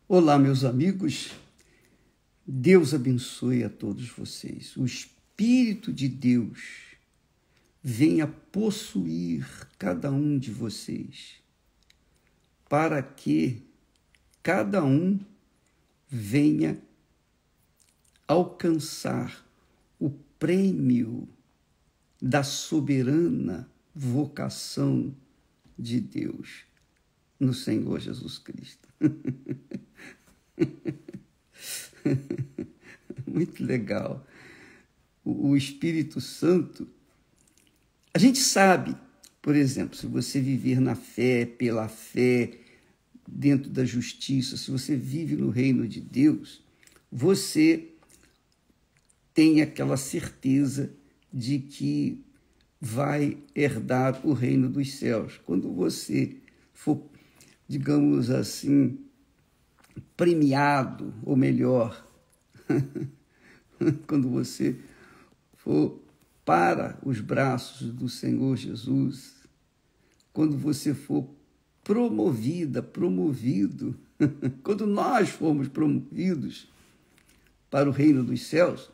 Olá, meus amigos. Deus abençoe a todos vocês. O Espírito de Deus venha possuir cada um de vocês, para que cada um venha alcançar o prêmio da soberana vocação de Deus no Senhor Jesus Cristo. Muito legal. O Espírito Santo, a gente sabe, por exemplo, se você viver na fé, pela fé, dentro da justiça, se você vive no reino de Deus, você tem aquela certeza de que vai herdar o reino dos céus. Quando você for, digamos assim, premiado, ou melhor, quando você for para os braços do Senhor Jesus, quando você for promovido, quando nós formos promovidos para o reino dos céus,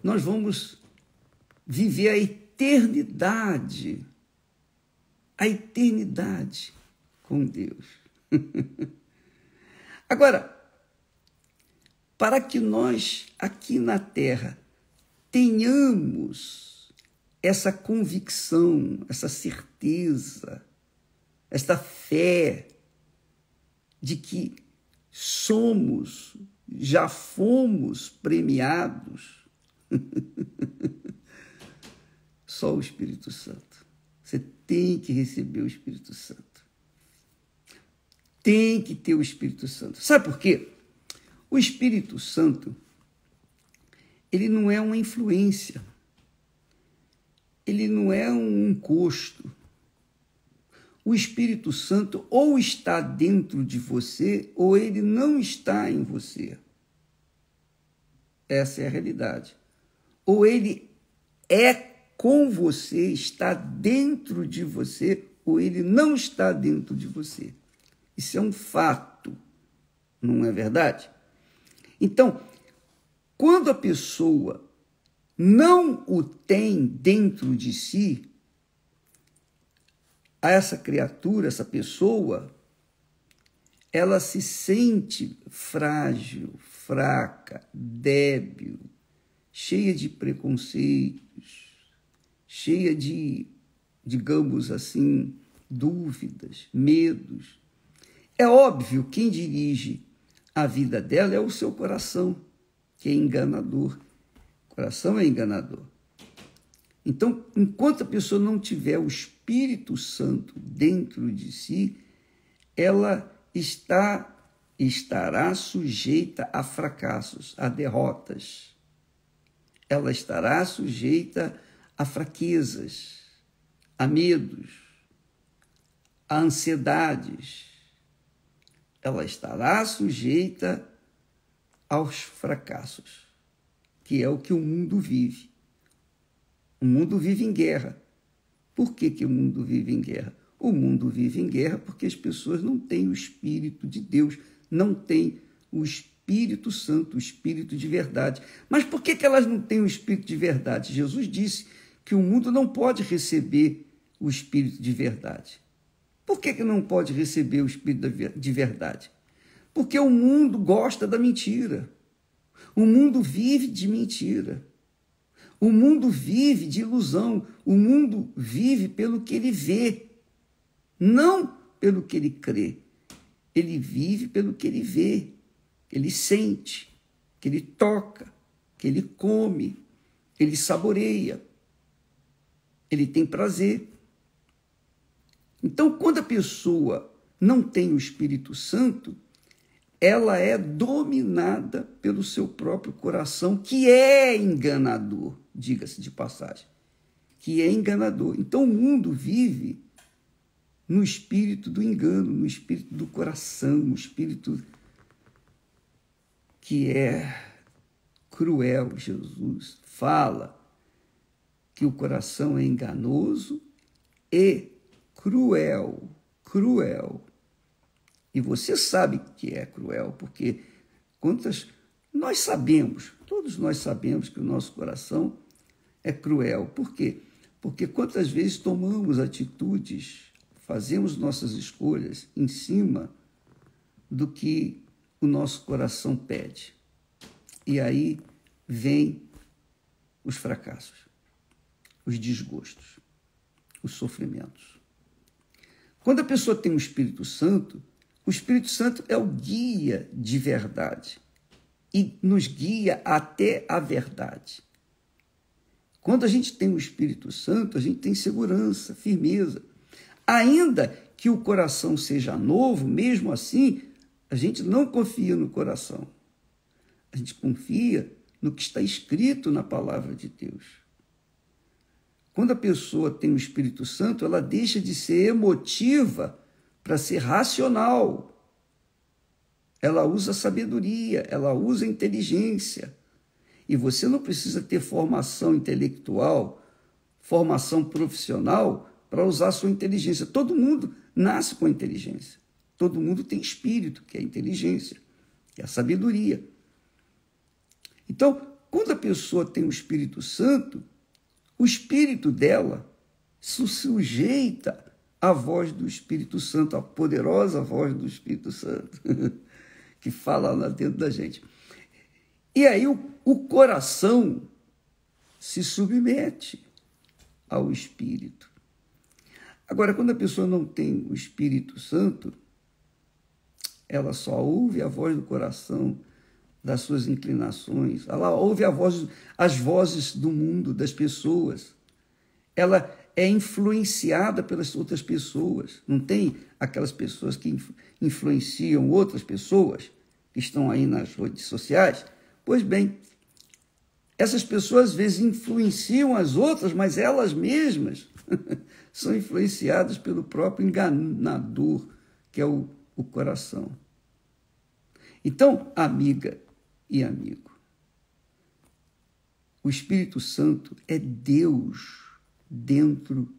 nós vamos viver a eternidade com Deus. Agora, para que nós aqui na Terra tenhamos essa convicção, essa certeza, esta fé de que já fomos premiados, só o Espírito Santo. Você tem que receber o Espírito Santo. Tem que ter o Espírito Santo. Sabe por quê? O Espírito Santo, ele não é uma influência. Ele não é um encosto. O Espírito Santo ou está dentro de você ou ele não está em você. Essa é a realidade. Ou ele é com você, está dentro de você, ou ele não está dentro de você. Isso é um fato, não é verdade? Então, quando a pessoa não o tem dentro de si, essa criatura, essa pessoa, ela se sente frágil, fraca, débil, cheia de preconceitos, cheia de, digamos assim, dúvidas, medos. É óbvio, quem dirige a vida dela é o seu coração, que é enganador. O coração é enganador. Então, enquanto a pessoa não tiver o Espírito Santo dentro de si, ela estará sujeita a fracassos, a derrotas. Ela estará sujeita a fraquezas, a medos, a ansiedades. Ela estará sujeita aos fracassos, que é o que o mundo vive. O mundo vive em guerra. Por que o mundo vive em guerra? O mundo vive em guerra porque as pessoas não têm o Espírito de Deus, não têm o Espírito Santo, o Espírito de verdade. Mas por que elas não têm o Espírito de verdade? Jesus disse que o mundo não pode receber o Espírito de verdade. Por que não pode receber o Espírito de verdade? Porque o mundo gosta da mentira. O mundo vive de mentira. O mundo vive de ilusão. O mundo vive pelo que ele vê, não pelo que ele crê. Ele vive pelo que ele vê, que ele sente, que ele toca, que ele come, ele saboreia, ele tem prazer. Então, quando a pessoa não tem o Espírito Santo, ela é dominada pelo seu próprio coração, que é enganador, diga-se de passagem, que é enganador. Então, o mundo vive no espírito do engano, no espírito do coração, no espírito que é cruel. Jesus fala que o coração é enganoso e cruel. E você sabe que é cruel, porque nós sabemos, todos nós sabemos que o nosso coração é cruel. Por quê? Porque quantas vezes tomamos atitudes, fazemos nossas escolhas em cima do que o nosso coração pede. E aí vem os fracassos, os desgostos, os sofrimentos. Quando a pessoa tem o Espírito Santo é o guia de verdade e nos guia até a verdade. Quando a gente tem o Espírito Santo, a gente tem segurança, firmeza. Ainda que o coração seja novo, mesmo assim, a gente não confia no coração. A gente confia no que está escrito na palavra de Deus. Quando a pessoa tem o Espírito Santo, ela deixa de ser emotiva para ser racional. Ela usa sabedoria, ela usa inteligência. E você não precisa ter formação intelectual, formação profissional para usar a sua inteligência. Todo mundo nasce com inteligência. Todo mundo tem espírito, que é a inteligência, que é a sabedoria. Então, quando a pessoa tem o Espírito Santo, o espírito dela se sujeita à voz do Espírito Santo, à poderosa voz do Espírito Santo, que fala lá dentro da gente. E aí o coração se submete ao Espírito. Agora, quando a pessoa não tem o Espírito Santo, ela só ouve a voz do coração, das suas inclinações, ela ouve as vozes do mundo, das pessoas. Ela é influenciada pelas outras pessoas. Não tem aquelas pessoas que influenciam outras pessoas que estão aí nas redes sociais? Pois bem, essas pessoas às vezes influenciam as outras, mas elas mesmas são influenciadas pelo próprio enganador, que é o coração. Então, amiga e amigo, o Espírito Santo é Deus dentro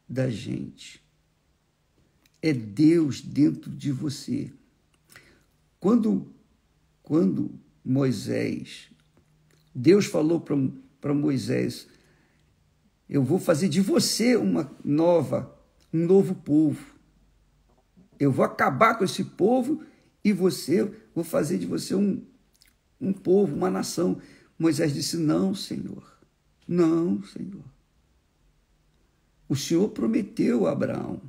da gente. É Deus dentro de você. Quando Moisés, Deus falou para Moisés, eu vou fazer de você um novo povo. Eu vou acabar com esse povo e vou fazer de você um povo, uma nação. Moisés disse, não, Senhor. Não, Senhor. O Senhor prometeu a Abraão.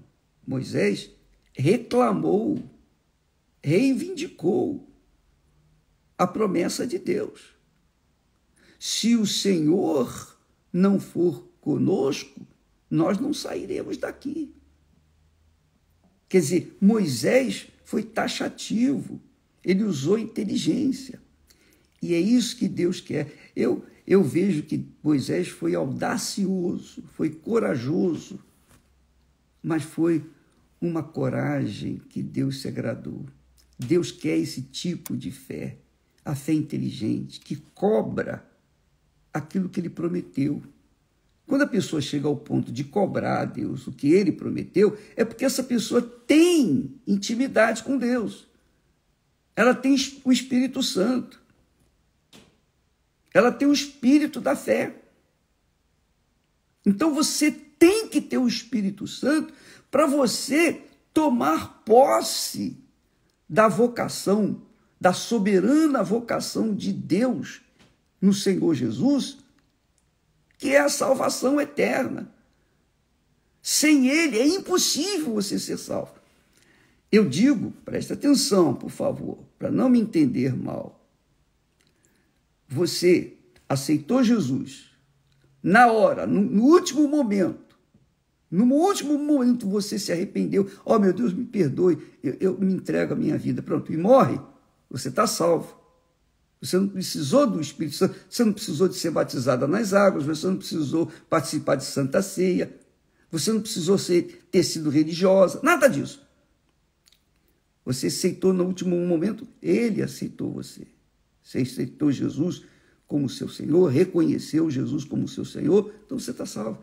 Moisés reclamou, reivindicou a promessa de Deus. Se o Senhor não for conosco, nós não sairemos daqui. Quer dizer, Moisés foi taxativo, ele usou inteligência. E é isso que Deus quer. Eu vejo que Moisés foi audacioso, foi corajoso, mas foi uma coragem que Deus se agradou. Deus quer esse tipo de fé, a fé inteligente, que cobra aquilo que ele prometeu. Quando a pessoa chega ao ponto de cobrar a Deus o que ele prometeu, é porque essa pessoa tem intimidade com Deus. Ela tem o Espírito Santo. Ela tem o espírito da fé. Então você tem que ter o Espírito Santo para você tomar posse da vocação, da soberana vocação de Deus no Senhor Jesus, que é a salvação eterna. Sem ele é impossível você ser salvo. Eu digo, presta atenção, por favor, para não me entender mal. Você aceitou Jesus na hora, no último momento. No último momento você se arrependeu. Oh, meu Deus, me perdoe, eu me entrego a minha vida. Pronto, e morre, você está salvo. Você não precisou do Espírito Santo, você não precisou de ser batizada nas águas, você não precisou participar de Santa Ceia, você não precisou ter sido religiosa, nada disso. Você aceitou no último momento, ele aceitou você. Você aceitou Jesus como seu Senhor, reconheceu Jesus como seu Senhor, então você está salvo.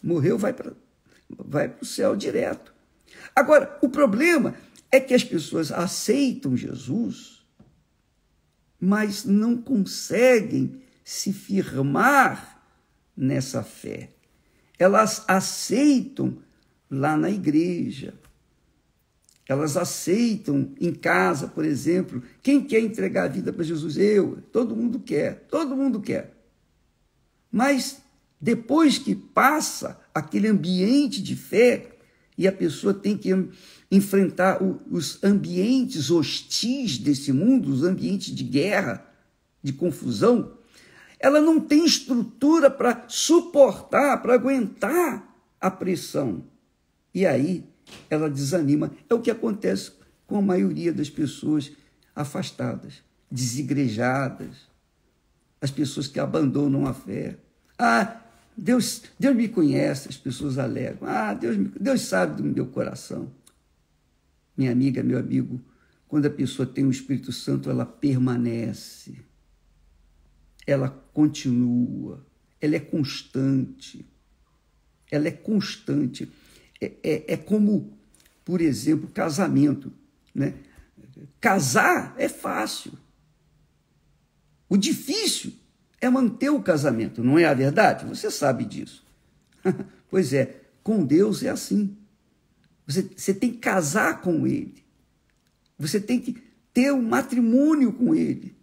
Morreu, vai para o céu direto. Agora, o problema é que as pessoas aceitam Jesus, mas não conseguem se firmar nessa fé. Elas aceitam lá na igreja, elas aceitam em casa, por exemplo. Quem quer entregar a vida para Jesus? Eu. Todo mundo quer, todo mundo quer. Mas depois que passa aquele ambiente de fé e a pessoa tem que enfrentar os ambientes hostis desse mundo, os ambientes de guerra, de confusão, ela não tem estrutura para suportar, para aguentar a pressão. E aí ela desanima. É o que acontece com a maioria das pessoas afastadas, desigrejadas, as pessoas que abandonam a fé. Deus me conhece, as pessoas alegam. Deus sabe do meu coração. Minha amiga, meu amigo, quando a pessoa tem o Espírito Santo, ela permanece, ela continua, ela é constante. Ela é constante. É como, por exemplo, casamento, né? Casar é fácil. O difícil é manter o casamento, não é a verdade? Você sabe disso. Pois é, com Deus é assim. Você tem que casar com Ele. Você tem que ter um matrimônio com Ele.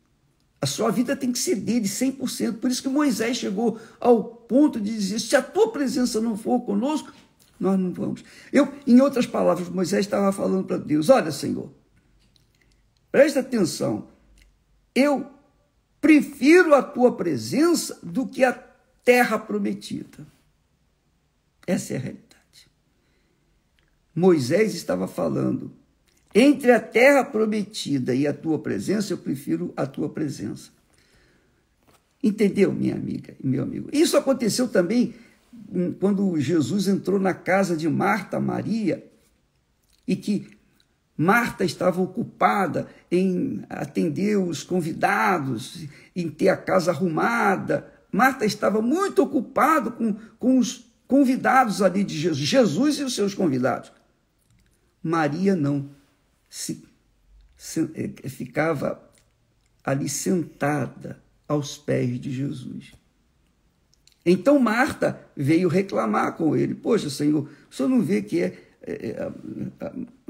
A sua vida tem que ser dele 100%. Por isso que Moisés chegou ao ponto de dizer, se a tua presença não for conosco, nós não vamos. Em outras palavras, Moisés estava falando para Deus, olha, Senhor, presta atenção, eu prefiro a tua presença do que a terra prometida. Essa é a realidade. Moisés estava falando, entre a terra prometida e a tua presença, eu prefiro a tua presença. Entendeu, minha amiga e meu amigo? Isso aconteceu também quando Jesus entrou na casa de Marta, Maria, e que Marta estava ocupada em atender os convidados, em ter a casa arrumada. Marta estava muito ocupada com os convidados ali de Jesus, Jesus e os seus convidados. Maria não, ficava ali sentada aos pés de Jesus. Então Marta veio reclamar com ele, poxa, Senhor, o senhor não vê que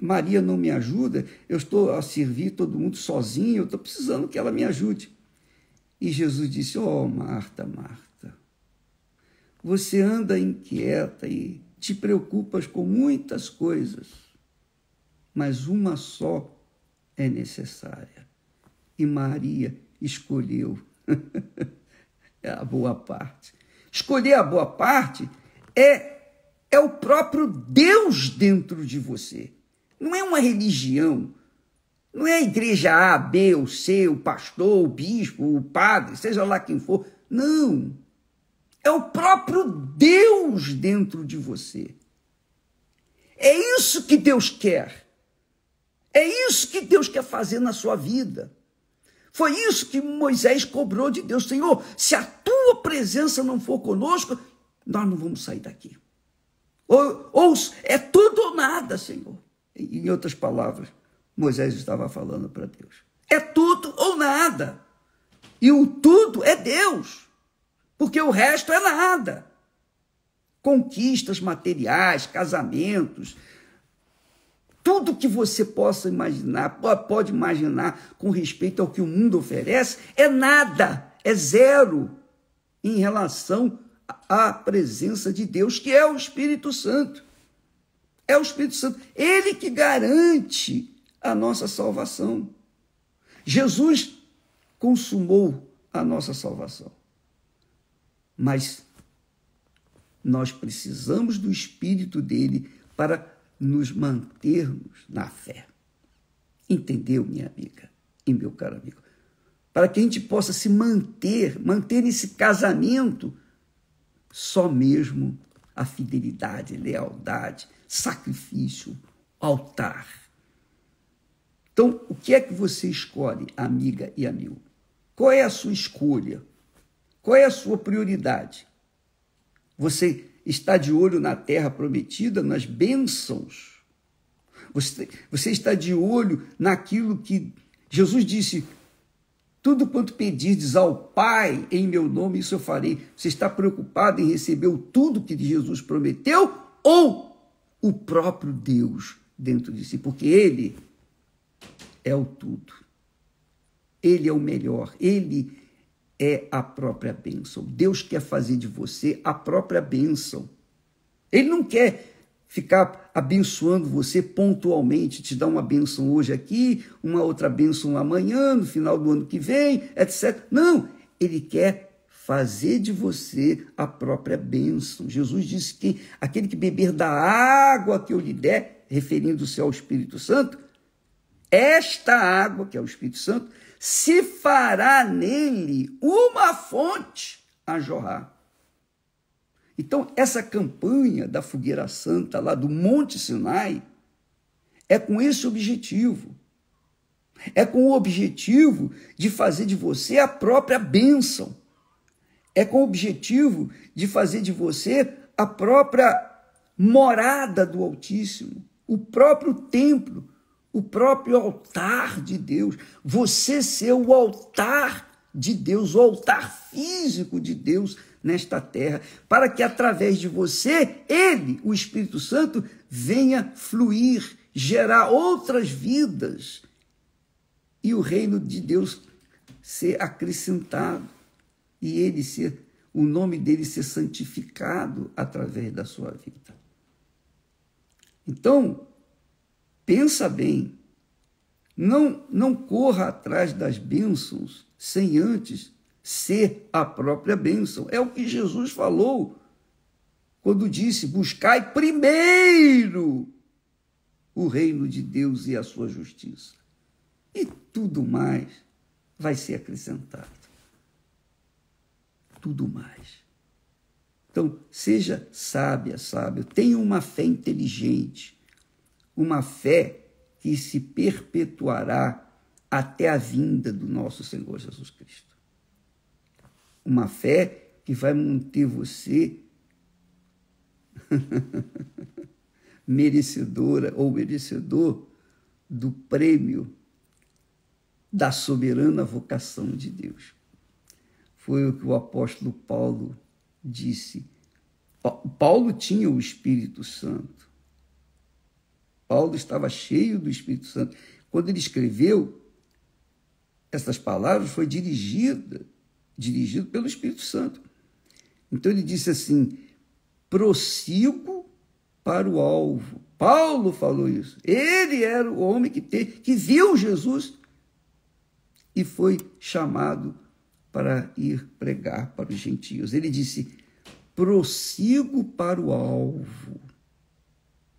Maria não me ajuda, eu estou a servir todo mundo sozinho, eu estou precisando que ela me ajude. E Jesus disse, Marta, Marta, você anda inquieta e te preocupas com muitas coisas, mas uma só é necessária. E Maria escolheu a boa parte. Escolher a boa parte é o próprio Deus dentro de você. Não é uma religião, não é a igreja A, B ou C, o pastor, o bispo, o padre, seja lá quem for. Não. É o próprio Deus dentro de você. É isso que Deus quer. É isso que Deus quer fazer na sua vida. Foi isso que Moisés cobrou de Deus. Senhor, se a tua presença não for conosco, nós não vamos sair daqui. Ou é tudo ou nada, Senhor. Em outras palavras, Moisés estava falando para Deus. É tudo ou nada. E o tudo é Deus. Porque o resto é nada. Conquistas materiais, casamentos, tudo que você possa imaginar, pode imaginar com respeito ao que o mundo oferece, é nada, é zero em relação à presença de Deus, que é o Espírito Santo. É o Espírito Santo, ele que garante a nossa salvação. Jesus consumou a nossa salvação. Mas nós precisamos do Espírito dele para nos mantermos na fé. Entendeu, minha amiga e meu caro amigo? Para que a gente possa se manter nesse casamento, só mesmo a fidelidade, lealdade, sacrifício, altar. Então, o que é que você escolhe, amiga e amigo? Qual é a sua escolha? Qual é a sua prioridade? Você está de olho na terra prometida, nas bênçãos? Você está de olho naquilo que Jesus disse: tudo quanto pedirdes ao Pai em meu nome, isso eu farei. Você está preocupado em receber o tudo que Jesus prometeu ou o próprio Deus dentro de si? Porque Ele é o tudo. Ele é o melhor. Ele é a própria bênção. Deus quer fazer de você a própria bênção. Ele não quer ficar abençoando você pontualmente, te dar uma bênção hoje aqui, uma outra bênção amanhã, no final do ano que vem, etc. Não, ele quer fazer de você a própria bênção. Jesus disse que aquele que beber da água que eu lhe der, referindo-se ao Espírito Santo, esta água, que é o Espírito Santo, se fará nele uma fonte a jorrar. Então, essa campanha da Fogueira Santa, lá do Monte Sinai, é com esse objetivo. É com o objetivo de fazer de você a própria bênção. É com o objetivo de fazer de você a própria morada do Altíssimo, o próprio templo, o próprio altar de Deus. Você ser o altar de Deus, o altar físico de Deus nesta terra, para que através de você, Ele, o Espírito Santo, venha fluir, gerar outras vidas e o reino de Deus ser acrescentado e ele ser, o nome dele ser santificado através da sua vida. Então, pensa bem, não corra atrás das bênçãos sem antes ser a própria bênção. É o que Jesus falou quando disse: buscai primeiro o reino de Deus e a sua justiça, e tudo mais vai ser acrescentado. Tudo mais. Então, seja sábia, sábio, tenha uma fé inteligente, uma fé que se perpetuará até a vinda do nosso Senhor Jesus Cristo. Uma fé que vai manter você merecedora ou merecedor do prêmio da soberana vocação de Deus. Foi o que o apóstolo Paulo disse. Paulo tinha o Espírito Santo. Paulo estava cheio do Espírito Santo. Quando ele escreveu essas palavras, foi dirigido pelo Espírito Santo. Então ele disse assim: prossigo para o alvo. Paulo falou isso. Ele era o homem que viu Jesus e foi chamado para ir pregar para os gentios. Ele disse: prossigo para o alvo.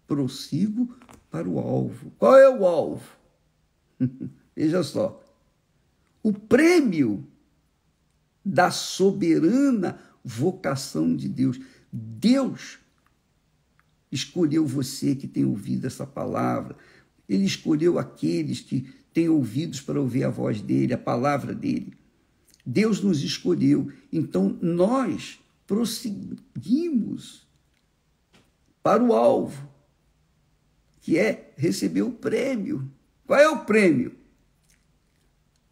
Prossigo para o alvo. Qual é o alvo? Veja só. O prêmio da soberana vocação de Deus. Deus escolheu você que tem ouvido essa palavra. Ele escolheu aqueles que têm ouvidos para ouvir a voz dele, a palavra dele. Deus nos escolheu. Então, nós prosseguimos para o alvo, que é receber o prêmio. Qual é o prêmio?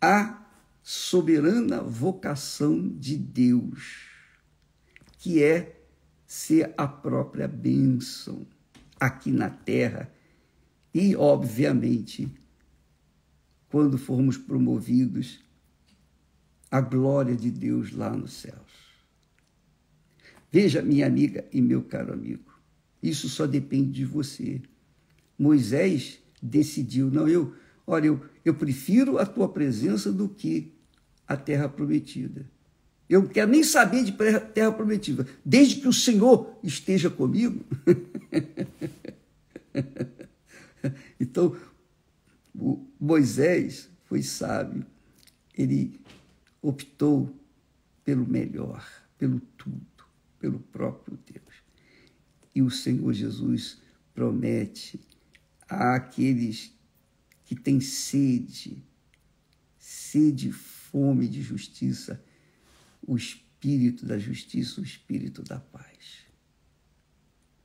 A soberana vocação de Deus, que é ser a própria bênção aqui na terra e, obviamente, quando formos promovidos, a glória de Deus lá nos céus. Veja, minha amiga e meu caro amigo, isso só depende de você. Moisés decidiu: não, eu prefiro a tua presença do que a terra prometida. Eu não quero nem saber de terra prometida, desde que o Senhor esteja comigo. Então, Moisés foi sábio. Ele optou pelo melhor, pelo tudo, pelo próprio Deus. E o Senhor Jesus promete àqueles que têm sede, fome de justiça, o Espírito da justiça, o Espírito da paz.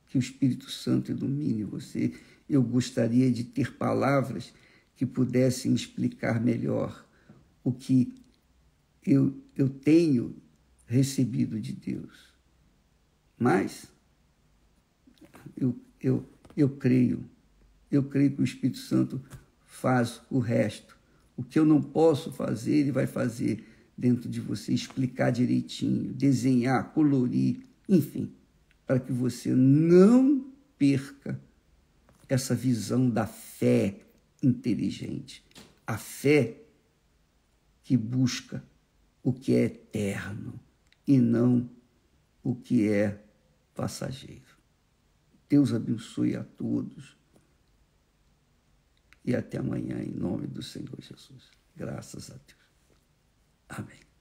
Que o Espírito Santo ilumine você. eu gostaria de ter palavras que pudessem explicar melhor o que eu tenho recebido de Deus. Mas eu creio que o Espírito Santo faz o resto. O que eu não posso fazer, ele vai fazer dentro de você, explicar direitinho, desenhar, colorir, enfim, para que você não perca essa visão da fé inteligente, a fé que busca o que é eterno e não o que é passageiro. Deus abençoe a todos e até amanhã, em nome do Senhor Jesus. Graças a Deus. Amém.